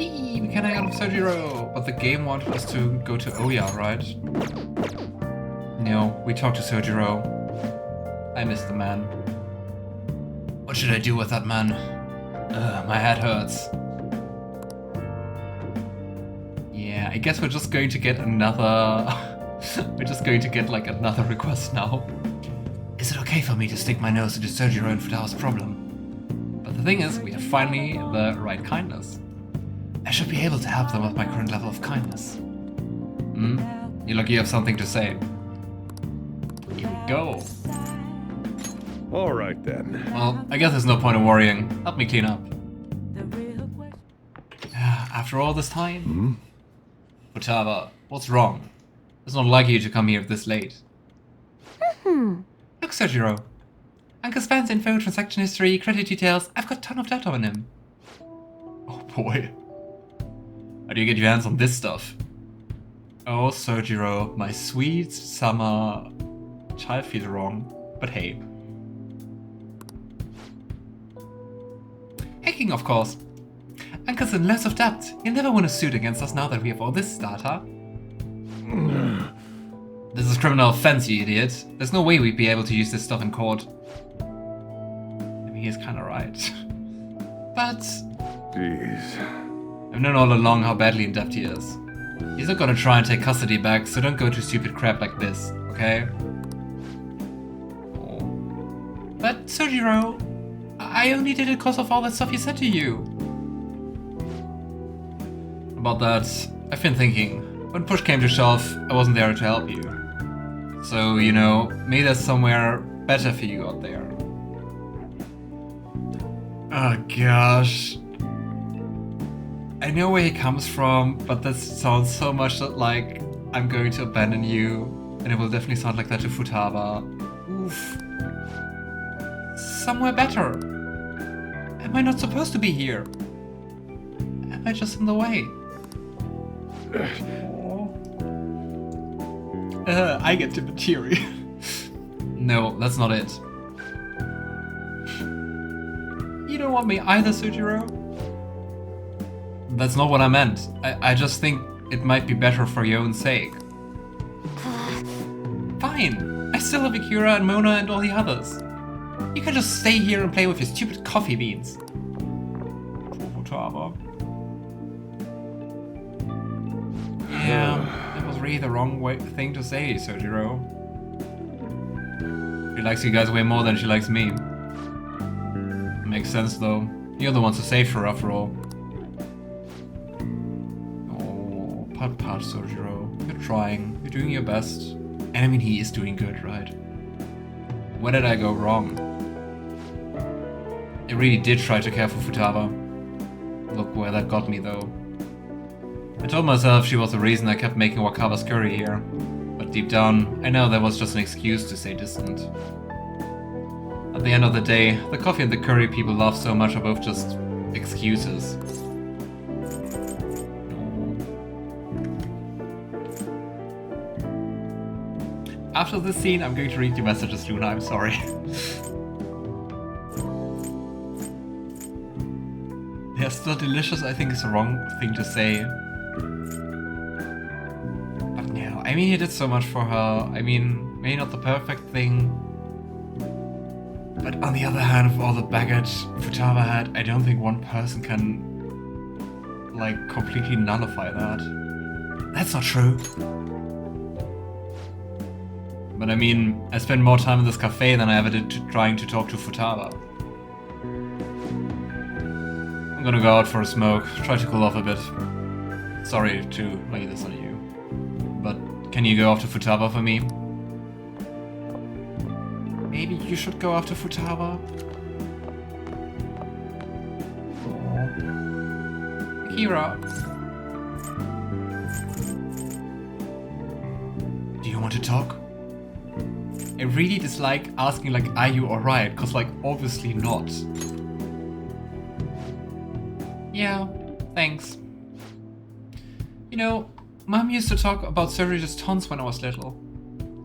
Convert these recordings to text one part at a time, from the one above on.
Hey, we can hang out with Sojiro! But the game wanted us to go to Oya, right? No, we talked to Sojiro. I miss the man. What should I do with that man? My head hurts. Yeah, I guess we're just going to get another... we're just going to get like another request now. Is it okay for me to stick my nose into Sojiro and Futaba's problem? But the thing is, we have finally the right kindness. I should be able to help them with my current level of kindness. You look, you have something to say. Here we go. Alright then. Well, I guess there's no point in worrying. Help me clean up. After all this time? Futaba, what's wrong? It's not like you to come here this late. Look, Sojiro. Uncle's fans info, transaction history, credit details. I've got a ton of data on him. Oh boy. How do you get your hands on this stuff? Oh, Sojiro, my sweet summer child feels wrong, but hey. Hacking, of course. Uncle's in loads of debt. He'll never win a suit against us now that we have all this data. This is criminal offense, you idiot. There's no way we'd be able to use this stuff in court. I mean, he's kinda right. But... Jeez. I've known all along how badly in debt he is. He's not gonna try and take custody back, so don't go to stupid crap like this, okay? Oh. But, Sojiro, I only did it because of all that stuff he said to you. About that, I've been thinking. When push came to shove, I wasn't there to help you. So, you know, maybe there's somewhere better for you out there. Oh gosh. I know where he comes from, but this sounds so much like I'm going to abandon you, and it will definitely sound like that to Futaba. Oof. Somewhere better. Am I not supposed to be here? Am I just in the way? I get to be teary. No, that's not it. You don't want me either, Sojiro? That's not what I meant. I just think it might be better for your own sake. Fine. I still have Akira and Mona and all the others. You can just stay here and play with your stupid coffee beans. Futaba. Yeah, that was really the wrong thing to say, Sojiro. She likes you guys way more than she likes me. Makes sense though. You're the ones who saved her after all. Oh, pat, Sojiro. You're trying. You're doing your best. And I mean, he is doing good, right? Where did I go wrong? I really did try to care for Futaba. Look where that got me though. I told myself she was the reason I kept making Wakaba's curry here. But deep down, I know that was just an excuse to stay distant. At the end of the day, the coffee and the curry people love so much are both just excuses. After this scene, I'm going to read your messages, Luna, I'm sorry. They're still delicious, I think is the wrong thing to say. But no, I mean, he did so much for her. I mean, maybe not the perfect thing. But on the other hand, with all the baggage Futaba had, I don't think one person can, like, completely nullify that. That's not true. But I mean, I spent more time in this cafe than I ever did trying to talk to Futaba. I'm gonna go out for a smoke, try to cool off a bit. Sorry to lay this on you. But can you go after Futaba for me? Maybe you should go after Futaba? Aww. Akira. Do you want to talk? I really dislike asking like, are you alright? Cause like, obviously not. Yeah, thanks. You know, Mom used to talk about Sojiri's tons when I was little.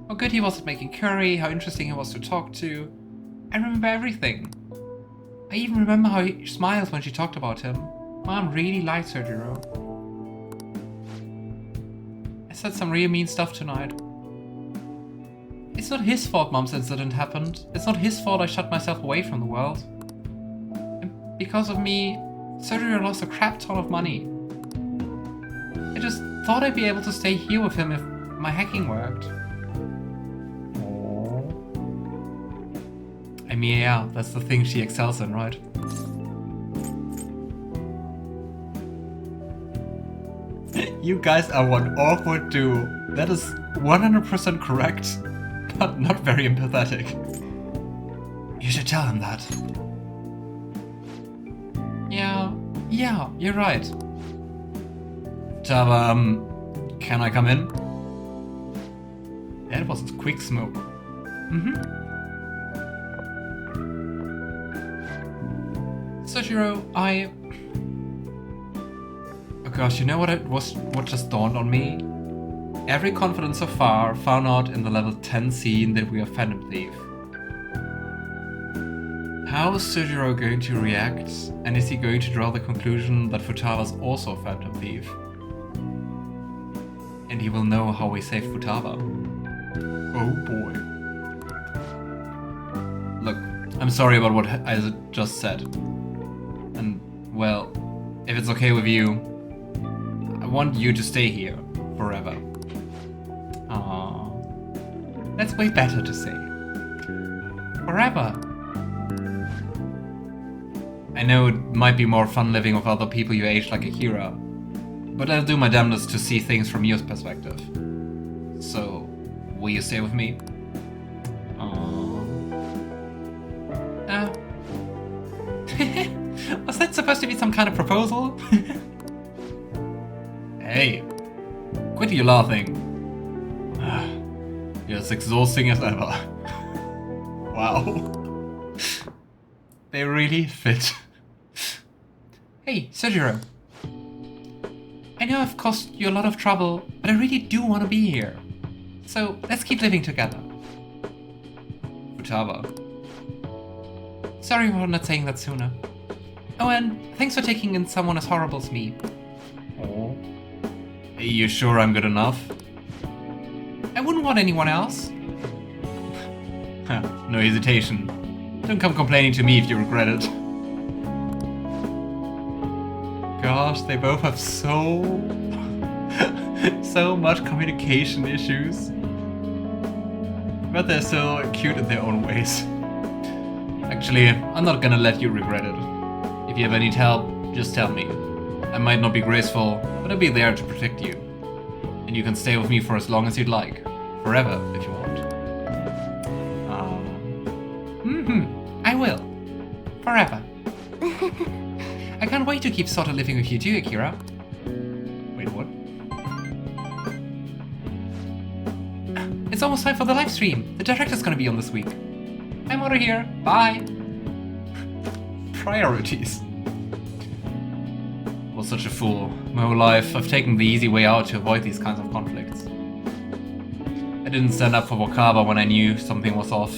How good he was at making curry, how interesting he was to talk to. I remember everything. I even remember how he smiled when she talked about him. Mom really likes Sojiro. I said some real mean stuff tonight. It's not his fault Mom's incident happened. It's not his fault I shut myself away from the world. And because of me, Sojiro lost a crap ton of money. I just thought I'd be able to stay here with him if my hacking worked. I mean, yeah, that's the thing she excels in, right? You guys are one awkward duo. That is 100% correct, but not very empathetic. You should tell him that. Yeah, you're right. Tava, can I come in? That was a quick smoke. Sojiro, oh gosh, you know what just dawned on me? Every confidant so far found out in the level 10 scene that we are Phantom Thief. How is Sojiro going to react? And is he going to draw the conclusion that Futaba's also a Phantom Thief? And he will know how we saved Futaba. Oh boy. Look, I'm sorry about what I just said. And, well, if it's okay with you, I want you to stay here forever. That's way better to say. Forever. I know it might be more fun living with other people your age like Akira, but I'll do my damnedest to see things from your perspective. So, will you stay with me? Was that supposed to be some kind of proposal? Hey, quit your laughing. You're as exhausting as ever. Wow. They really fit. Hey, Sojiro. I know I've caused you a lot of trouble, but I really do want to be here. So, let's keep living together. Futaba. Sorry for not saying that sooner. Oh, and thanks for taking in someone as horrible as me. Oh. Are you sure I'm good enough? I wouldn't want anyone else. No hesitation. Don't come complaining to me if you regret it. Gosh, they both have so much communication issues. But they're so cute in their own ways. Actually, I'm not gonna let you regret it. If you ever need help, just tell me. I might not be graceful, but I'll be there to protect you. And you can stay with me for as long as you'd like. Forever, if you want. I will. Forever. I can't wait to keep sort of living with you too, Akira. Wait, what? It's almost time for the live stream. The director's gonna be on this week. I'm out of here. Bye. Priorities. I was such a fool. My whole life, I've taken the easy way out to avoid these kinds of conflicts. I didn't stand up for Wakaba when I knew something was off,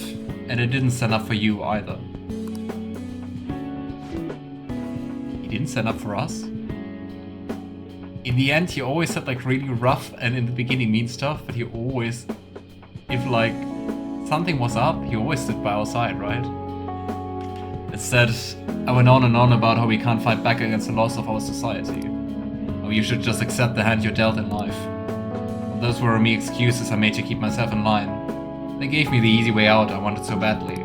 and I didn't stand up for you either. He didn't stand up for us? In the end, he always said like really rough and in the beginning mean stuff, but he always, if like something was up, he always stood by our side, right? Instead, I went on and on about how we can't fight back against the loss of our society. How you should just accept the hand you're dealt in life. Those were me excuses I made to keep myself in line. They gave me the easy way out I wanted so badly.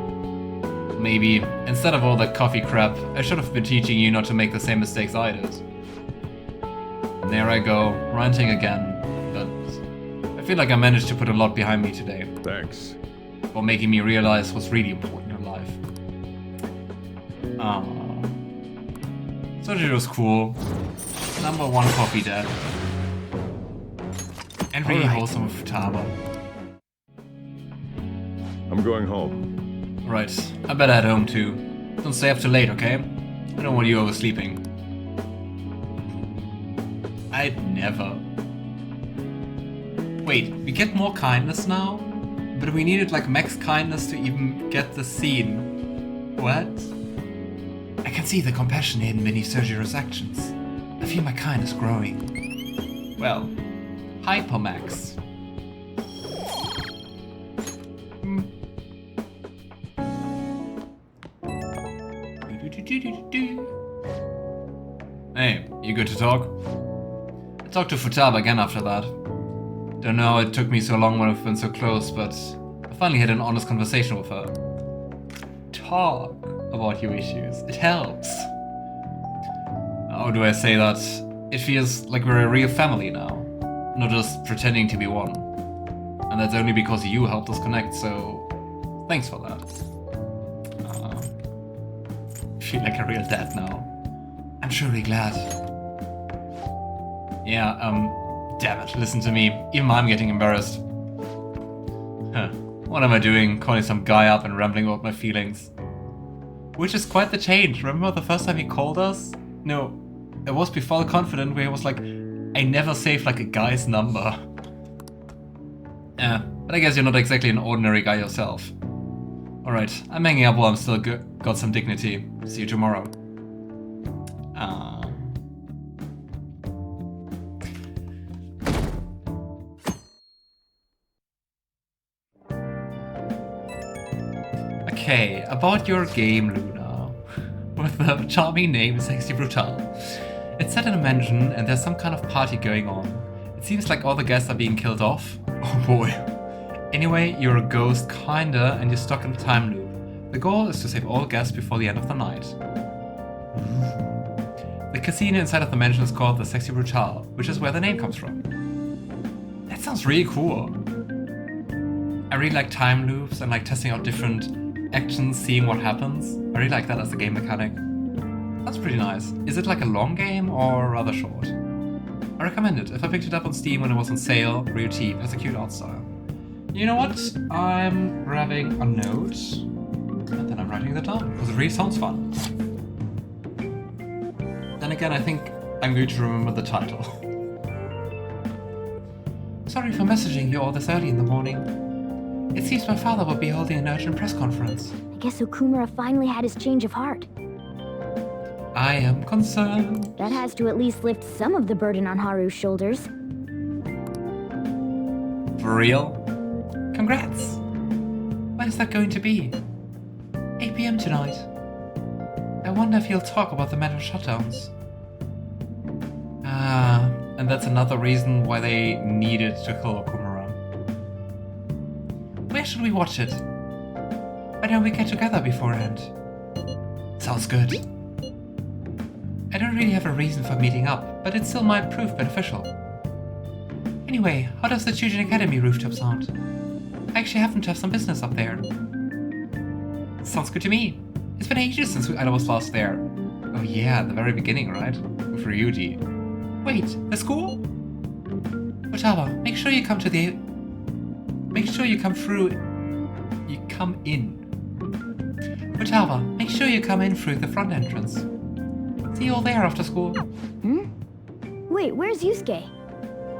Maybe, instead of all that coffee crap, I should have been teaching you not to make the same mistakes I did. And there I go, ranting again, but I feel like I managed to put a lot behind me today. Thanks. For making me realize what's really important in life. Sojiro's cool. Number 1 coffee dad. And really wholesome with Futaba. I'm going home. Right, I better head home too. Don't stay up too late, okay? I don't want you oversleeping. I'd never. Wait, we get more kindness now? But we needed like max kindness to even get the scene. What? I can see the compassion hidden beneath Sojiro's actions. feel my kind is growing. Well, Hypermax. Hey, you good to talk? I talked to Futaba again after that. Don't know how it took me so long when we've been so close, but I finally had an honest conversation with her. Talk about your issues. It helps. How do I say that? It feels like we're a real family now, not just pretending to be one. And that's only because you helped us connect, so thanks for that. I feel like a real dad now. I'm truly glad. Yeah, damn it, listen to me. Even I'm getting embarrassed. Huh. What am I doing? Calling some guy up and rambling about my feelings. Which is quite the change. Remember the first time he called us? No, it was before the confident where he was like, I never saved like a guy's number. But I guess you're not exactly an ordinary guy yourself. Alright, I'm hanging up while I'm still got some dignity. See you tomorrow. Okay, about your game, Luna. With the charming name Sexy Brutal. It's set in a mansion and there's some kind of party going on. It seems like all the guests are being killed off. Oh boy. Anyway, you're a ghost kinda and you're stuck in a time loop. The goal is to save all guests before the end of the night. The casino inside of the mansion is called the Sexy Brutal, which is where the name comes from. That sounds really cool. I really like time loops and like testing out different actions, seeing what happens. I really like that as a game mechanic. That's pretty nice. Is it like a long game or rather short? I recommend it. If I picked it up on Steam when it was on sale, real cheap, has a cute art style. You know what? I'm grabbing a note and then I'm writing that down because it really sounds fun. Then again, I think I'm going to remember the title. Sorry for messaging you all this early in the morning. It seems my father will be holding an urgent press conference. I guess Okumura finally had his change of heart. I am concerned. That has to at least lift some of the burden on Haru's shoulders. For real? Congrats! When is that going to be? 8 PM tonight. I wonder if he'll talk about the mental shutdowns. And that's another reason why they needed to kill Okumura. Where should we watch it? Why don't we get together beforehand? Sounds good. I don't really have a reason for meeting up, but it still might prove beneficial. Anyway, how does the Chujin Academy rooftop sound? I actually happen to have some business up there. Sounds good to me. It's been ages since I was last there. Oh yeah, at the very beginning, right? With Ryuji. Wait, the school? Futaba, make sure you come in. Futaba, make sure you come in through the front entrance. See you all there after school. Wait, where's Yusuke?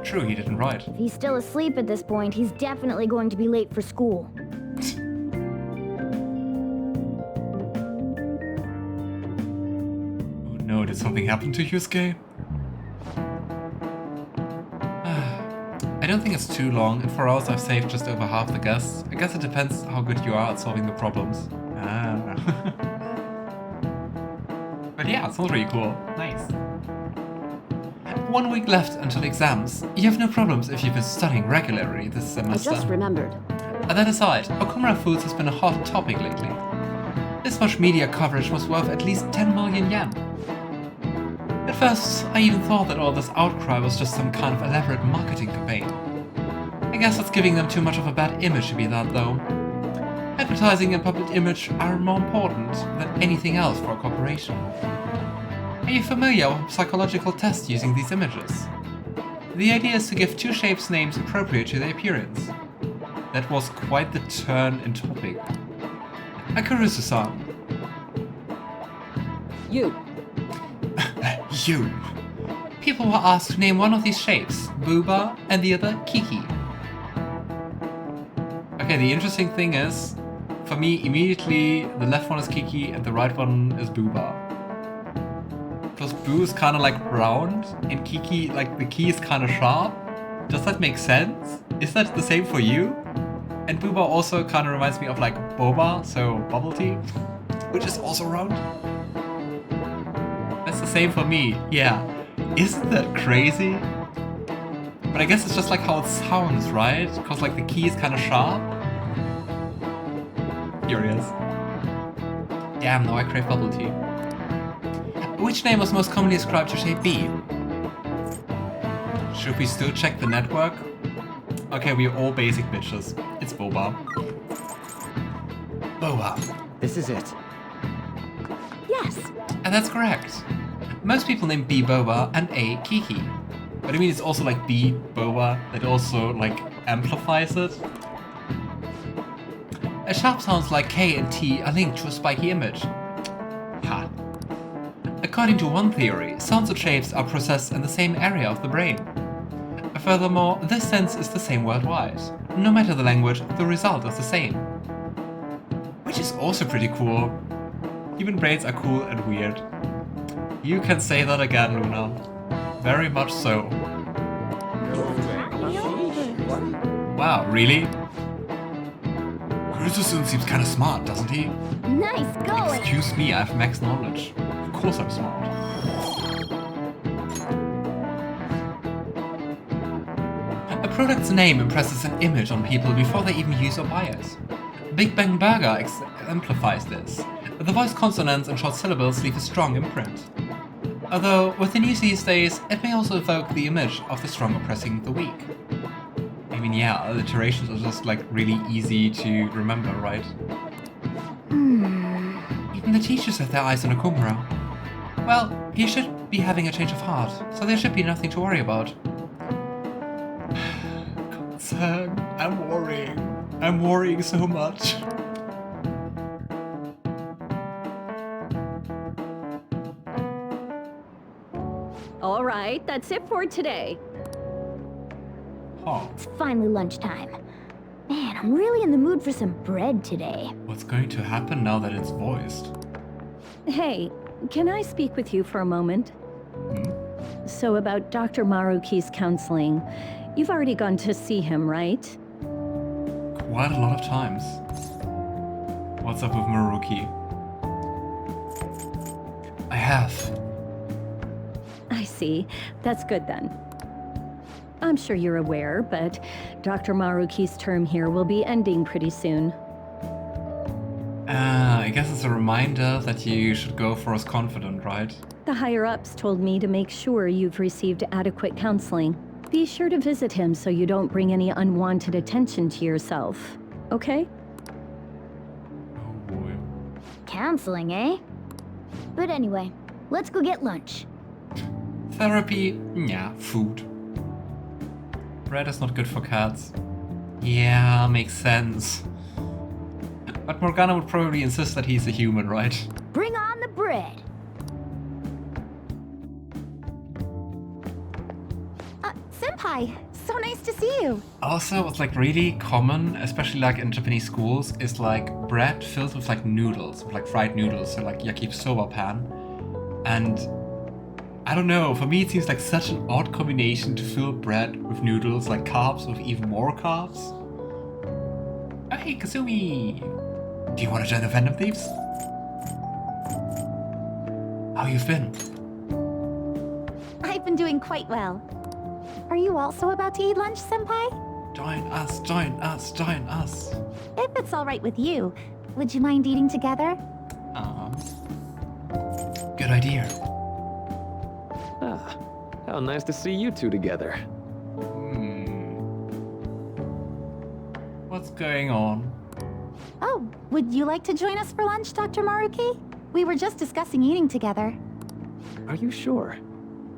True, he didn't write. If he's still asleep at this point, he's definitely going to be late for school. Oh no, did something happen to Yusuke? I don't think it's too long. In 4 hours I've saved just over half the guests. I guess it depends how good you are at solving the problems. But yeah, it sounds really cool. Nice. 1 week left until exams. You have no problems if you've been studying regularly this semester. I just remembered. That aside, Okumura Foods has been a hot topic lately. This much media coverage was worth at least 10 million yen. At first, I even thought that all this outcry was just some kind of elaborate marketing campaign. I guess that's giving them too much of a bad image to be that, though. Advertising and public image are more important than anything else for a corporation. Are you familiar with psychological tests using these images? The idea is to give two shapes names appropriate to their appearance. That was quite the turn in topic. Kurusu-san. You. You. People were asked to name one of these shapes, Booba, and the other, Kiki. Okay, the interesting thing is, for me, immediately, the left one is Kiki and the right one is Booba. It was Boo is kind of like round and Kiki, like the key is kind of sharp. Does that make sense? Is that the same for you? And Booba also kind of reminds me of like boba, so bubble tea, which is also round. That's the same for me, yeah. Isn't that crazy? But I guess it's just like how it sounds, right? Because like the key is kind of sharp. Curious. Damn, now I crave bubble tea. Which name was most commonly ascribed to shape B? Should we still check the network? Okay, we're all basic bitches. It's Boba. Boba. This is it. Yes. And that's correct. Most people name B Boba and A Kiki. But I mean, it's also like B Boba that also like amplifies it. A sharp sounds like K and T are linked to a spiky image. Ha. According to one theory, sounds and shapes are processed in the same area of the brain. Furthermore, this sense is the same worldwide. No matter the language, the result is the same. Which is also pretty cool. Human brains are cool and weird. You can say that again, Luna. Very much so. Wow, really? Kurusu seems kinda smart, doesn't he? Nice going. Excuse me, I have max knowledge. Of course I'm smart. A product's name impresses an image on people before they even use or buy it. Big Bang Burger exemplifies this. The voice consonants and short syllables leave a strong imprint. Although, with the news these days, it may also evoke the image of the strong oppressing the weak. I mean, yeah, alliterations are just like really easy to remember, right? Even the teachers have their eyes on Okumura. Well, he should be having a change of heart, so there should be nothing to worry about. Concern, I'm worrying. I'm worrying so much. All right, that's it for today. Oh, It's finally lunchtime. Man, I'm really in the mood for some bread today. what's going to happen now that it's voiced? Hey, can I speak with you for a moment? So about Dr. Maruki's counseling. You've already gone to see him, right? Quite a lot of times. What's up with Maruki? I have. I see. That's good then. I'm sure you're aware, but Dr. Maruki's term here will be ending pretty soon. I guess it's a reminder that you should go for us confident, right? The higher-ups told me to make sure you've received adequate counseling. Be sure to visit him so you don't bring any unwanted attention to yourself, okay? Oh boy. Counseling, eh? But anyway, let's go get lunch. Therapy? Yeah, food. Bread is not good for cats. Yeah, makes sense. But Morgana would probably insist that he's a human, right? Bring on the bread. Senpai, so nice to see you. Also, what's like really common, especially like in Japanese schools, is like bread filled with like noodles, with like fried noodles, so like yakisoba pan. And I don't know, for me it seems like such an odd combination to fill bread with noodles, like carbs with even more carbs. Oh, hey, Kasumi! Do you want to join the Phantom Thieves? How you've been? I've been doing quite well. Are you also about to eat lunch, Senpai? Join us, join us, join us. If it's all right with you, would you mind eating together? Good idea. Ah, how nice to see you two together. What's going on? Oh, would you like to join us for lunch, Dr. Maruki? We were just discussing eating together. Are you sure?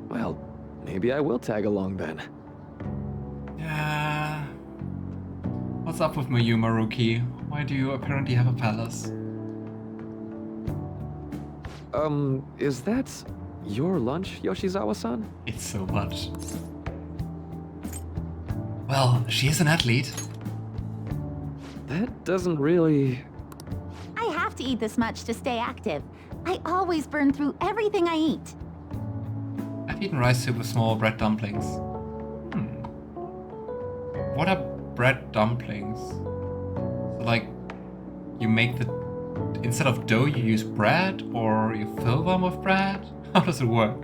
Well, maybe I will tag along then. Yeah. What's up with Mayu Maruki? Why do you apparently have a palace? Is that your lunch, Yoshizawa-san? It's so much. Well, she is an athlete. That doesn't really... I have to eat this much to stay active. I always burn through everything I eat. I've eaten rice soup with small bread dumplings. What are bread dumplings? So, like, you make the... Instead of dough, you use bread? Or you fill them with bread? How does it work?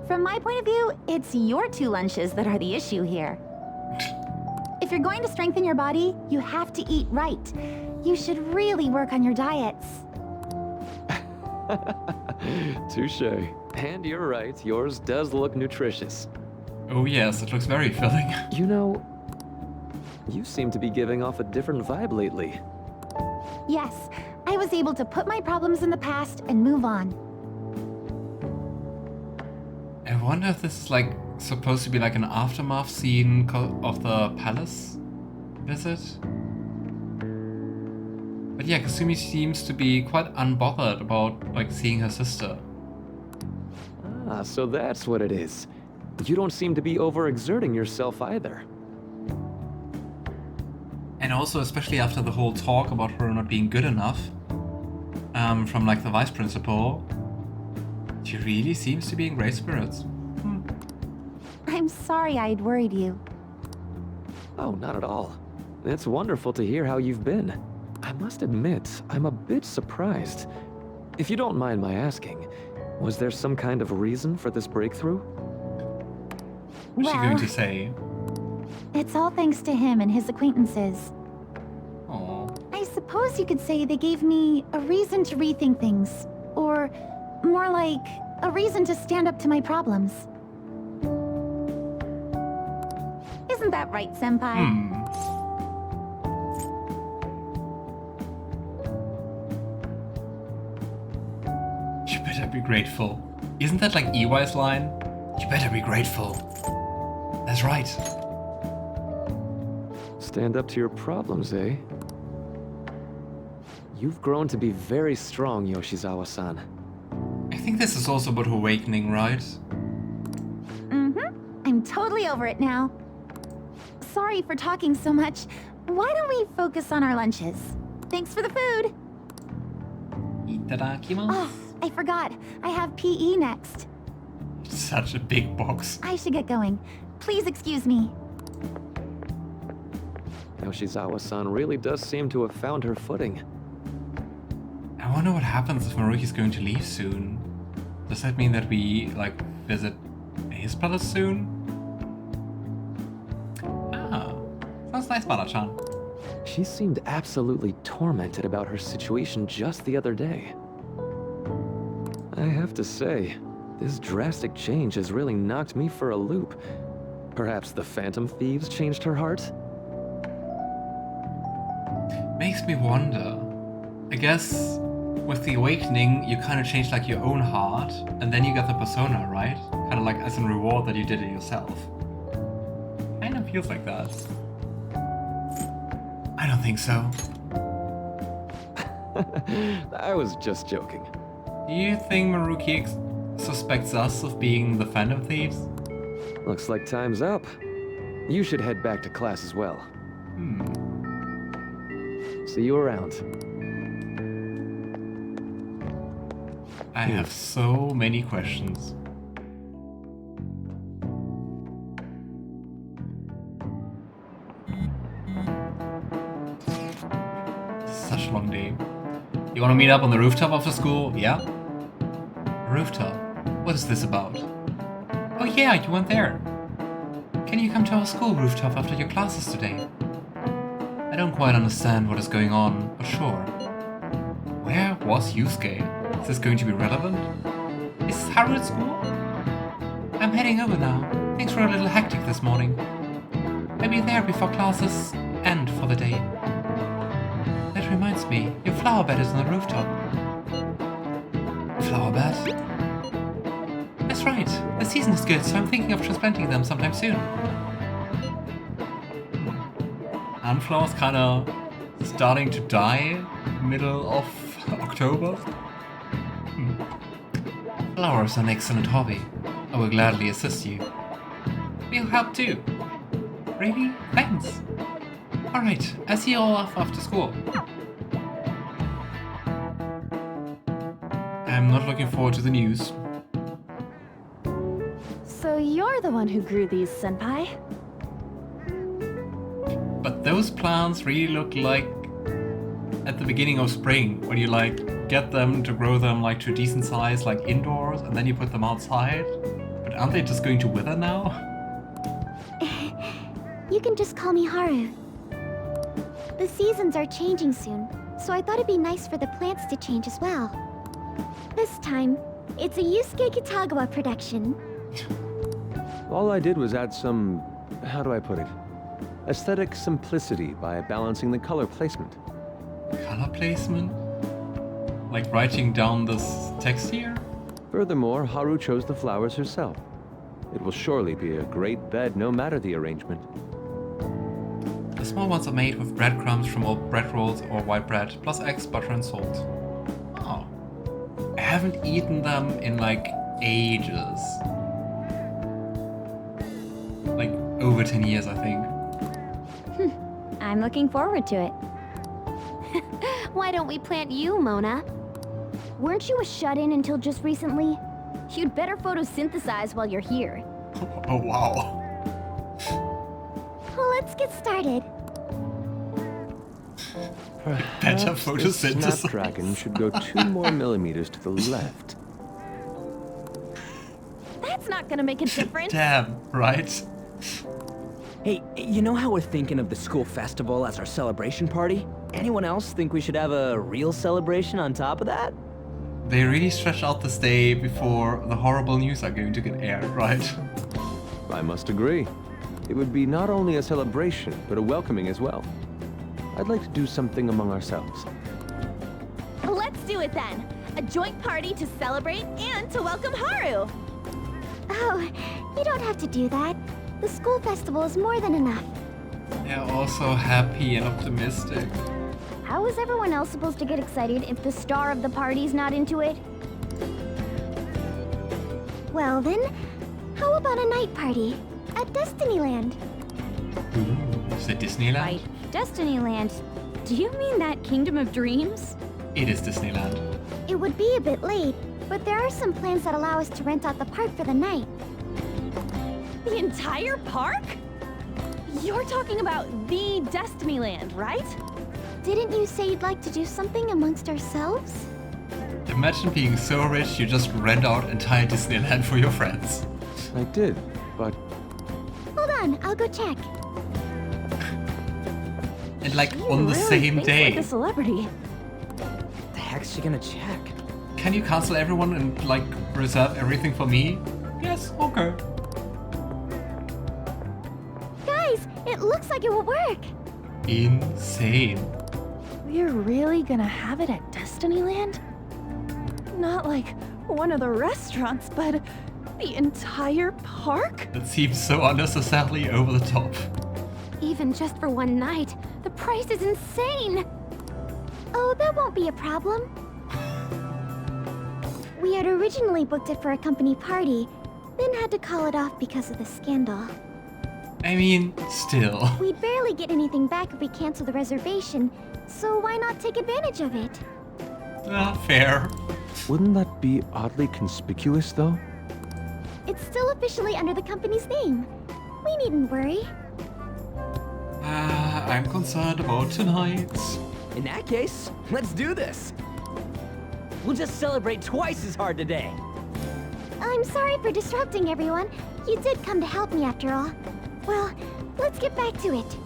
From my point of view, it's your 2 lunches that are the issue here. If you're going to strengthen your body, you have to eat right. You should really work on your diets. Touche. And you're right, yours does look nutritious. Oh yes, it looks very filling. You know, you seem to be giving off a different vibe lately. Yes, I was able to put my problems in the past and move on. I wonder if this is like supposed to be like an aftermath scene of the palace visit. But yeah, Kasumi seems to be quite unbothered about like seeing her sister. Ah, so that's what it is. You don't seem to be overexerting yourself either. And also, especially after the whole talk about her not being good enough, from like the vice principal, she really seems to be in great spirits. I'm sorry I'd worried you. Oh, not at all. It's wonderful to hear how you've been. I must admit, I'm a bit surprised. If you don't mind my asking, was there some kind of reason for this breakthrough? What's she going to say? It's all thanks to him and his acquaintances. Aww. I suppose you could say they gave me a reason to rethink things. Or, more like, a reason to stand up to my problems. Isn't that right, Senpai? You better be grateful. Isn't that like EY's line? You better be grateful. That's right. Stand up to your problems, eh? You've grown to be very strong, Yoshizawa-san. I think this is also about awakening, right? I'm totally over it now. Sorry for talking so much. Why don't we focus on our lunches? Thanks for the food. Itadakimasu. Oh, I forgot. I have PE next. Such a big box. I should get going. Please excuse me. Yoshizawa-san really does seem to have found her footing. I wonder what happens if Maruki's going to leave soon. Does that mean that we, like, visit his palace soon? Ah, sounds nice, Bala-chan. She seemed absolutely tormented about her situation just the other day. I have to say, this drastic change has really knocked me for a loop. Perhaps the Phantom Thieves changed her heart? Makes me wonder. I guess with the awakening, you kind of change like your own heart, and then you get the persona, right? Kind of like as a reward that you did it yourself. Kind of feels like that. I don't think so. I was just joking. Do you think Maruki suspects us of being the Phantom Thieves? Looks like time's up. You should head back to class as well. See you around. I have so many questions. Such a long day. You want to meet up on the rooftop after school? Yeah? Rooftop? What is this about? Oh yeah, you went there. Can you come to our school rooftop after your classes today? I don't quite understand what is going on, but sure. Where was Yusuke? Is this going to be relevant? Is Haru at school? I'm heading over now. Things were a little hectic this morning. I'll be there before classes end for the day. That reminds me, your flower bed is on the rooftop. Flower bed? That's right. The season is good, so I'm thinking of transplanting them sometime soon. Unflower's kinda starting to die middle of October. Flowers are an excellent hobby. I will gladly assist you. We'll help too. Really? Thanks. Alright, I'll see you all off after school. I'm not looking forward to the news. So you're the one who grew these, senpai? But those plants really look like at the beginning of spring, when you like get them to grow them like to a decent size, like indoors, and then you put them outside. But aren't they just going to wither now? You can just call me Haru. The seasons are changing soon, so I thought it'd be nice for the plants to change as well. This time, it's a Yusuke Kitagawa production. All I did was add some, how do I put it? Aesthetic simplicity by balancing the color placement. Color placement? Like writing down this text here? Furthermore, Haru chose the flowers herself. It will surely be a great bed no matter the arrangement. The small ones are made with breadcrumbs from old bread rolls or white bread, plus eggs, butter and salt. Oh. I haven't eaten them in like ages. Like over 10 years, I think. I'm looking forward to it. Why don't we plant you, Mona? Weren't you a shut-in until just recently? You'd better photosynthesize while you're here. Oh wow. Well, let's get started. Better Perhaps the photosynthesis. Snapdragon should go 2 more millimeters to the left. That's not gonna make a difference. Damn, right? Hey, you know how we're thinking of the school festival as our celebration party? Anyone else think we should have a real celebration on top of that? They really stretch out this day before the horrible news are going to get aired, right? I must agree. It would be not only a celebration, but a welcoming as well. I'd like to do something among ourselves. Let's do it then. A joint party to celebrate and to welcome Haru. Oh, you don't have to do that. The school festival is more than enough. They're also happy and optimistic. How is everyone else supposed to get excited if the star of the party's not into it? Well then, how about a night party at Destinyland? Ooh, is it Disneyland? Right, Destinyland. Do you mean that Kingdom of Dreams? It is Disneyland. It would be a bit late, but there are some plans that allow us to rent out the park for the night. The entire park? You're talking about the Destinyland, right? Didn't you say you'd like to do something amongst ourselves? Imagine being so rich you just rent out entire Disneyland for your friends. I did, but Hold on, I'll go check. And like You on the really same think day. like a celebrity. The heck's she gonna check? Can you cancel everyone and like reserve everything for me? Yes, okay. Guys, it looks like it will work. Insane. We're really gonna have it at Destinyland? Not like one of the restaurants, but the entire park? That seems so unnecessarily over the top. Even just for one night, the price is insane. Oh, that won't be a problem. We had originally booked it for a company party, then had to call it off because of the scandal. I mean, still. We'd barely get anything back if we cancel the reservation, so why not take advantage of it? Fair. wouldn't that be oddly conspicuous, though? It's still officially under the company's name. We needn't worry. I'm concerned about tonight. In that case, let's do this. We'll just celebrate twice as hard today. I'm sorry for disrupting everyone. You did come to help me after all. Well, let's get back to it.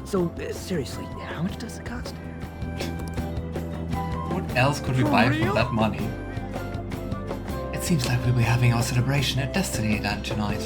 So, seriously, how much does it cost? What else could we buy for that money? It seems like we'll be having our celebration at Destinyland tonight.